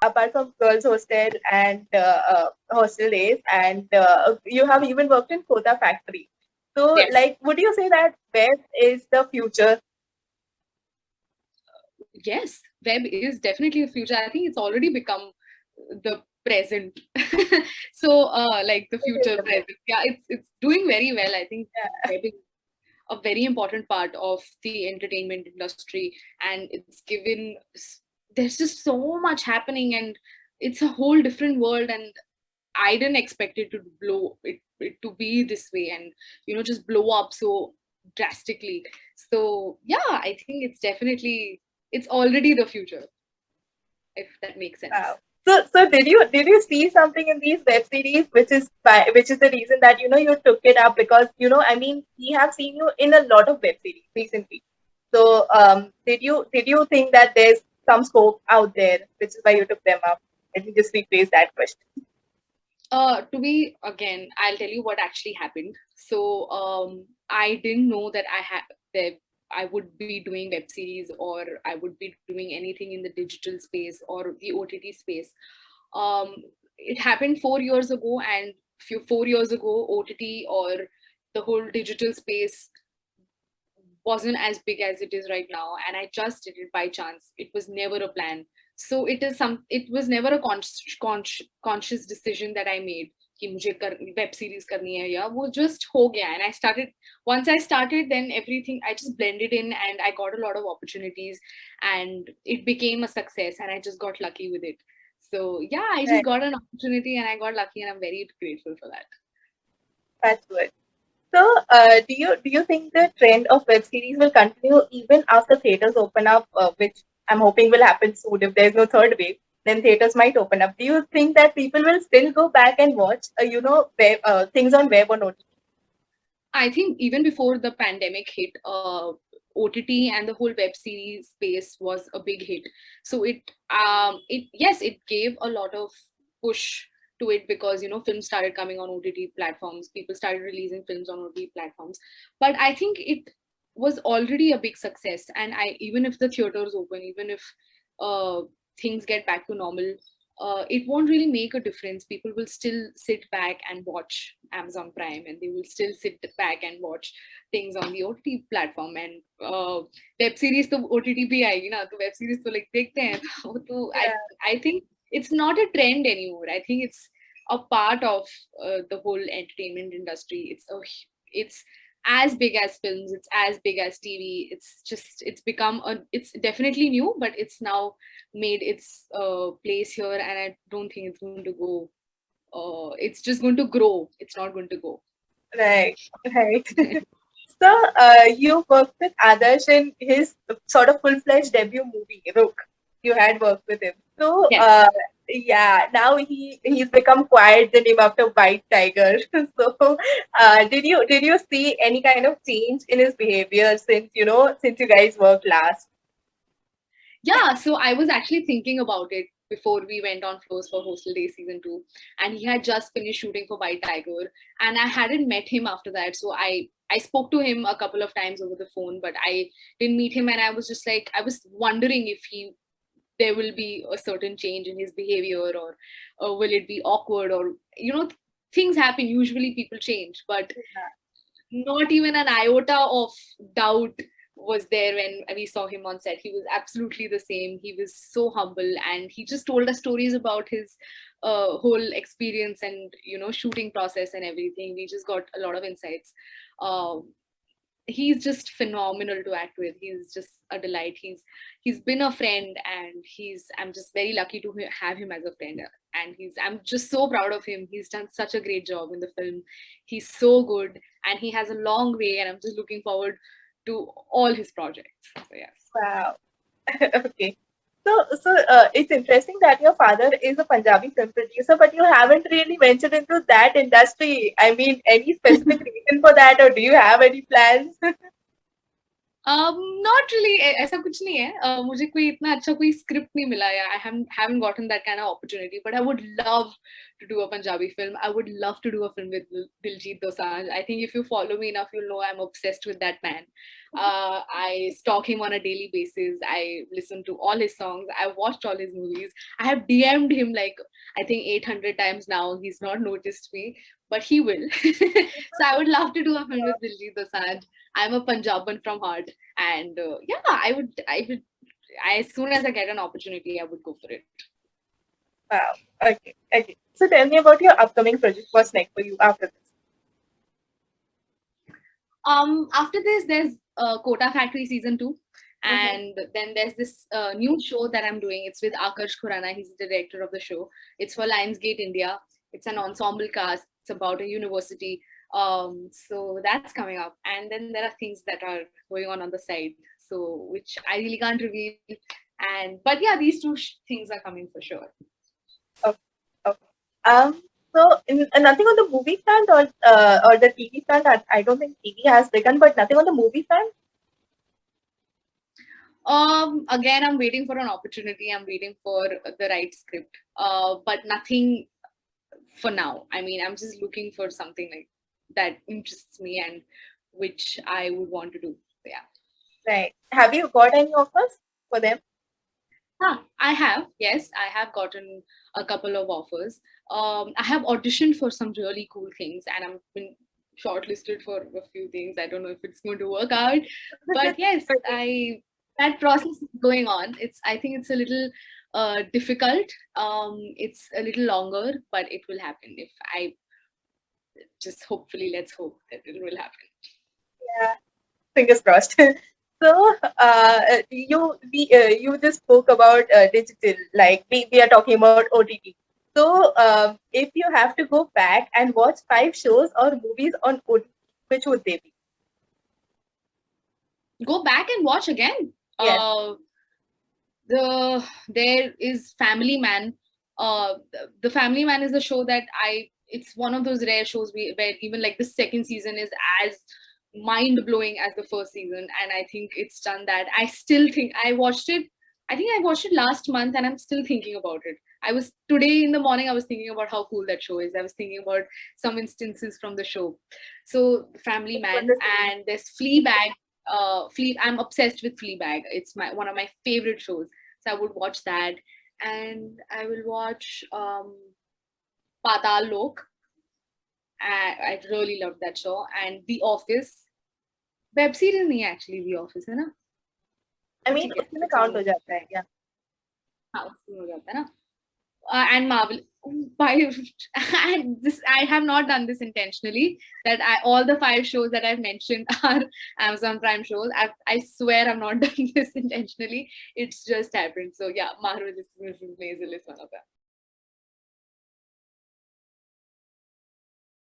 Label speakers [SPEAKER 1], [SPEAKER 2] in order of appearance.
[SPEAKER 1] apart from girls hostel and hostel days, and you have even worked in Kota factory. So,
[SPEAKER 2] Yes.
[SPEAKER 1] like, would you say that web is the future?
[SPEAKER 2] Yes, web is definitely the future. I think it's already become the present. So, like the
[SPEAKER 1] It is
[SPEAKER 2] future
[SPEAKER 1] the best.
[SPEAKER 2] present. Yeah, it's doing very well. I think
[SPEAKER 1] Yeah.
[SPEAKER 2] web is a very important part of the entertainment industry, and it's given. There's just so much happening, and it's a whole different world. And I didn't expect it to it to be this way, and just blow up so drastically. So yeah, I think it's already the future, if that makes
[SPEAKER 1] Wow.
[SPEAKER 2] sense.
[SPEAKER 1] So did you see something in these web series which is the reason that you took it up, because I mean we have seen you in a lot of web series recently. So did you think that there's some scope out there, which is why you took them up? Let me just rephrase that question.
[SPEAKER 2] To be again, I'll tell you what actually happened. So I didn't know that that I would be doing web series, or I would be doing anything in the digital space or the OTT space. Um, it happened 4 years ago, and 4 years ago, OTT or the whole digital space wasn't as big as it is right now, and I just did it by chance. It was never a plan. So it was never a conscious decision that I made कि मुझे web series करनी है, या वो just हो गया. And I started, once I started, then everything I just blended in, and I got a lot of opportunities, and it became a success, and I just got lucky with it. So yeah, I just
[SPEAKER 1] Right.
[SPEAKER 2] got an opportunity and I got lucky, and I'm very grateful for that.
[SPEAKER 1] That's good. So do you think the trend of web series will continue even after theaters open up, which I'm hoping will happen soon? If there's no third wave, then theaters might open up. Do you think that people will still go back and watch, things on web or not?
[SPEAKER 2] I think even before the pandemic hit, OTT and the whole web series space was a big hit. So it yes, it gave a lot of push to it, because films started coming on OTT platforms. People started releasing films on OTT platforms. But I think it was already a big success. And I even if the theaters open, even if uh, things get back to normal, it won't really make a difference. People will still sit back and watch Amazon Prime, and they will still sit back and watch things on the OTT platform. And web series तो OTT भी आएगी ना, तो web series तो like देखते हैं. तो
[SPEAKER 1] Yeah,
[SPEAKER 2] I think it's not a trend anymore. I think it's a part of the whole entertainment industry. It's as big as films. It's as big as TV. It's become it's definitely new, but it's now made its place here, and I don't think it's going to go. It's just going to grow. It's not going to go.
[SPEAKER 1] right, right. So you worked with Adarsh in his sort of full-fledged debut movie, Rook. You had worked with him. So
[SPEAKER 2] Yes.
[SPEAKER 1] yeah, now he's become quiet the name after White Tiger. So did you see any kind of change in his behavior since you guys worked last?
[SPEAKER 2] Yeah, so I was actually thinking about it before we went on floors for Hostel Day season 2, and he had just finished shooting for White Tiger, and I hadn't met him after that. So I spoke to him a couple of times over the phone, but I didn't meet him, and I was just like, I was wondering if he there will be a certain change in his behavior, or will it be awkward, or things happen. Usually people change, but not even an iota of doubt was there when we saw him on set. He was absolutely the same. He was so humble, and he just told us stories about his whole experience, and shooting process and everything. We just got a lot of insights. Um, he's just phenomenal to act with. He's just a delight. He's been a friend, and I'm just very lucky to have him as a friend. And I'm just so proud of him. He's done such a great job in the film. He's so good, and he has a long way, and I'm just looking forward to all his projects. So yes.
[SPEAKER 1] Wow. Okay. So it's interesting that your father is a Punjabi film producer, but you haven't really ventured into that industry. I mean, any specific reason for that, or do you have any plans?
[SPEAKER 2] Not really. ऐसा कुछ नहीं है. मुझे कोई इतना अच्छा कोई script नहीं मिला या I haven't gotten that kind of opportunity. But I would love to do a Punjabi film. I would love to do a film with Diljit Dosanjh. I think if you follow me enough, you'll know I'm obsessed with that man. I stalk him on a daily basis. I listen to all his songs. I watched all his movies. I have DM'd him like I think 800 times now. He's not noticed me, but he will. So I would love to do a film with Diljit Dosanjh. I'm a Punjaban from heart, and yeah, I would, as soon as I get an opportunity, I would go for it.
[SPEAKER 1] Wow. Okay. Okay. So tell me about your upcoming project. What's next for you after this?
[SPEAKER 2] After this, there's Kota Factory season 2,
[SPEAKER 1] Mm-hmm.
[SPEAKER 2] and then there's this new show that I'm doing. It's with Akarsh Khurana. He's the director of the show. It's for Lionsgate India. It's an ensemble cast. It's about a university. So that's coming up, and then there are things that are going on the side. So which I really can't reveal. And but yeah, these two things are coming for sure.
[SPEAKER 1] Okay. Okay. So nothing on the movie front or the TV front. I don't think TV has begun, but nothing on the movie front.
[SPEAKER 2] Again, I'm waiting for an opportunity. I'm waiting for the right script. But nothing for now. I mean, I'm just looking for something like that interests me and which I would want to do. So, yeah.
[SPEAKER 1] Right. Have you got any offers for them?
[SPEAKER 2] I have. Yes, I have gotten a couple of offers. I have auditioned for some really cool things, and I've been shortlisted for a few things. I don't know if it's going to work out, but yes,
[SPEAKER 1] Okay.
[SPEAKER 2] I that process is going on. I think it's a little difficult. It's a little longer, but it will happen. If I just hopefully let's hope that it will happen.
[SPEAKER 1] Yeah. Fingers crossed. So, you just spoke about digital, like we are talking about OTT. So, if you have to go back and watch 5 shows or movies on OTT, which would they be?
[SPEAKER 2] Go back and watch again.
[SPEAKER 1] Yes.
[SPEAKER 2] There is Family Man. The Family Man is a show that it's one of those rare shows where even like the second season is as mind blowing as the first season, and I think it's done that. I still think I watched it. I think I watched it last month, and I'm still thinking about it. I was today in the morning. I was thinking about how cool that show is. I was thinking about some instances from the show. So Family
[SPEAKER 1] Which one
[SPEAKER 2] Man,
[SPEAKER 1] the series?
[SPEAKER 2] and there's Fleabag. I'm obsessed with Fleabag. It's one of my favorite shows. So I would watch that, and I will watch Patal Lok. I really love that show, and The Office. Web series नहीं है actually The Office है ना?
[SPEAKER 1] I
[SPEAKER 2] But
[SPEAKER 1] mean,
[SPEAKER 2] ठीक है,
[SPEAKER 1] उसमें
[SPEAKER 2] it's
[SPEAKER 1] count
[SPEAKER 2] on.
[SPEAKER 1] हो जाता है, yeah.
[SPEAKER 2] हाँ, उसमें हो जाता है ना? And Marvel. By and this, I have not done this intentionally. That all the 5 shows that I've mentioned are Amazon Prime shows. I swear I've not done this intentionally. It's just happened. So yeah, Marvel is Maisel is one of them.